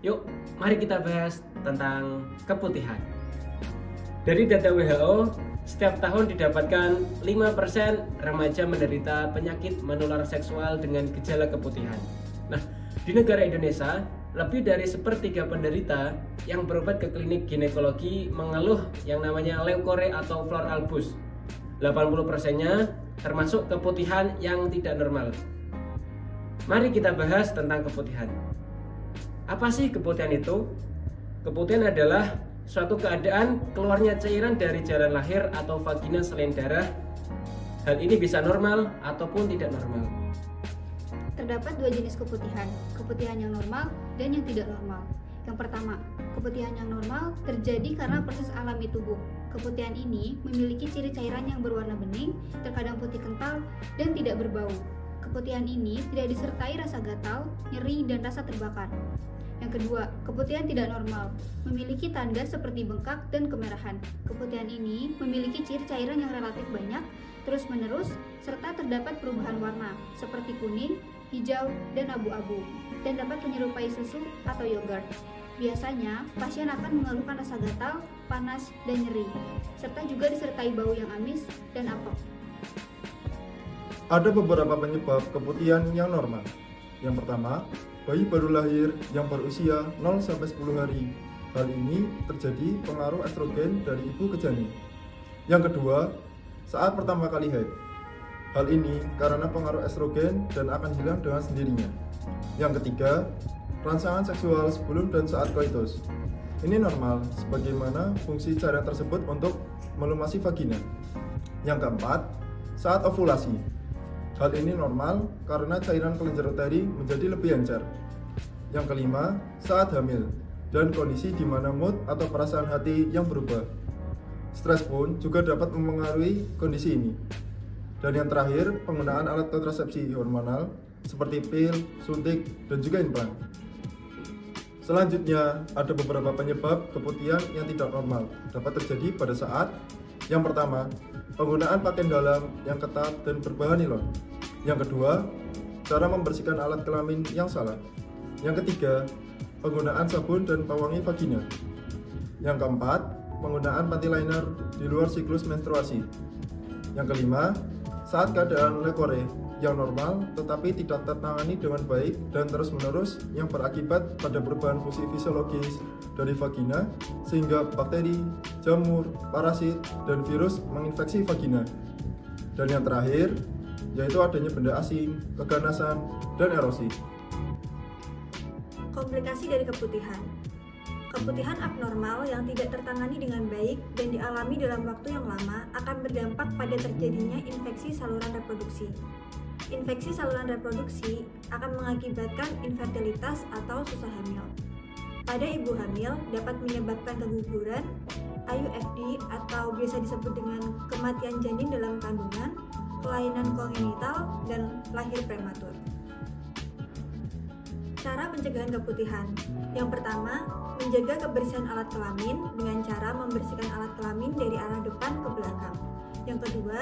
Yuk, mari kita bahas tentang keputihan. Dari data WHO, setiap tahun didapatkan 5% remaja menderita penyakit menular seksual dengan gejala keputihan. Nah, di negara Indonesia, lebih dari sepertiga penderita yang berobat ke klinik ginekologi mengeluh yang namanya leukore atau flor albus. 80%-nya termasuk keputihan yang tidak normal. Mari kita bahas tentang keputihan. Apa sih keputihan itu? Keputihan adalah suatu keadaan keluarnya cairan dari jalan lahir atau vagina selain darah. Hal ini bisa normal ataupun tidak normal. Terdapat dua jenis keputihan yang normal dan yang tidak normal. Yang pertama, keputihan yang normal terjadi karena proses alami tubuh. Keputihan ini memiliki ciri cairan yang berwarna bening, terkadang putih kental, dan tidak berbau. Keputihan ini tidak disertai rasa gatal, nyeri, dan rasa terbakar. Yang kedua, keputihan tidak normal, memiliki tanda seperti bengkak dan kemerahan. Keputihan ini memiliki ciri cairan yang relatif banyak, terus-menerus, serta terdapat perubahan warna, seperti kuning, hijau, dan abu-abu, dan dapat menyerupai susu atau yogurt. Biasanya, pasien akan mengeluhkan rasa gatal, panas, dan nyeri, serta juga disertai bau yang amis dan apek. Ada beberapa penyebab keputihan yang normal. Yang pertama, bayi baru lahir yang berusia 0-10 hari. Hal ini terjadi pengaruh estrogen dari ibu ke janin. Yang kedua, saat pertama kali haid. Hal ini karena pengaruh estrogen dan akan hilang dengan sendirinya. Yang ketiga, rangsangan seksual sebelum dan saat koitus. Ini normal sebagaimana fungsi cairan tersebut untuk melumasi vagina. Yang keempat, saat ovulasi. Hal ini normal karena cairan kelenjar uteri menjadi lebih encer. Yang kelima, saat hamil dan kondisi di mana mood atau perasaan hati yang berubah. Stres pun juga dapat mempengaruhi kondisi ini. Dan yang terakhir, penggunaan alat kontrasepsi hormonal seperti pil, suntik, dan juga implan. Selanjutnya, ada beberapa penyebab keputihan yang tidak normal dapat terjadi pada saat yang pertama, penggunaan pakaian dalam yang ketat dan berbahan nilon. Yang kedua, cara membersihkan alat kelamin yang salah. Yang ketiga, penggunaan sabun dan pewangi vagina. Yang keempat, penggunaan panty liner di luar siklus menstruasi. Yang kelima, saat keadaan leukore yang normal tetapi tidak tertangani dengan baik dan terus-menerus yang berakibat pada perubahan fungsi fisiologis dari vagina sehingga bakteri, jamur, parasit, dan virus menginfeksi vagina. Dan yang terakhir, yaitu adanya benda asing, keganasan, dan erosi. Komplikasi dari keputihan. Keputihan abnormal yang tidak tertangani dengan baik dan dialami dalam waktu yang lama akan berdampak pada terjadinya infeksi saluran reproduksi. Infeksi saluran reproduksi akan mengakibatkan infertilitas atau susah hamil. Pada ibu hamil dapat menyebabkan keguguran, IUFD atau biasa disebut dengan kematian janin dalam kandungan, kelainan kongenital, dan lahir prematur. Cara pencegahan keputihan. Yang pertama, menjaga kebersihan alat kelamin dengan cara membersihkan alat kelamin dari arah depan ke belakang. Yang kedua,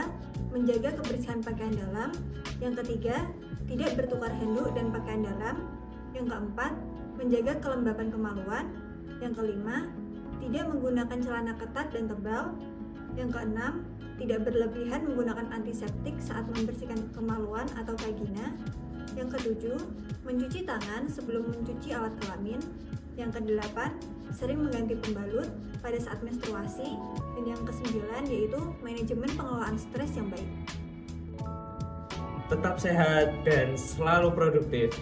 menjaga kebersihan pakaian dalam. Yang ketiga, tidak bertukar handuk dan pakaian dalam. Yang keempat, menjaga kelembapan kemaluan. Yang kelima, tidak menggunakan celana ketat dan tebal. Yang keenam, tidak berlebihan menggunakan antiseptik saat membersihkan kemaluan atau vagina. Yang ketujuh, mencuci tangan sebelum mencuci alat kelamin. Yang kedelapan, sering mengganti pembalut pada saat menstruasi. Dan yang kesembilan yaitu manajemen pengelolaan stres yang baik. Tetap sehat dan selalu produktif.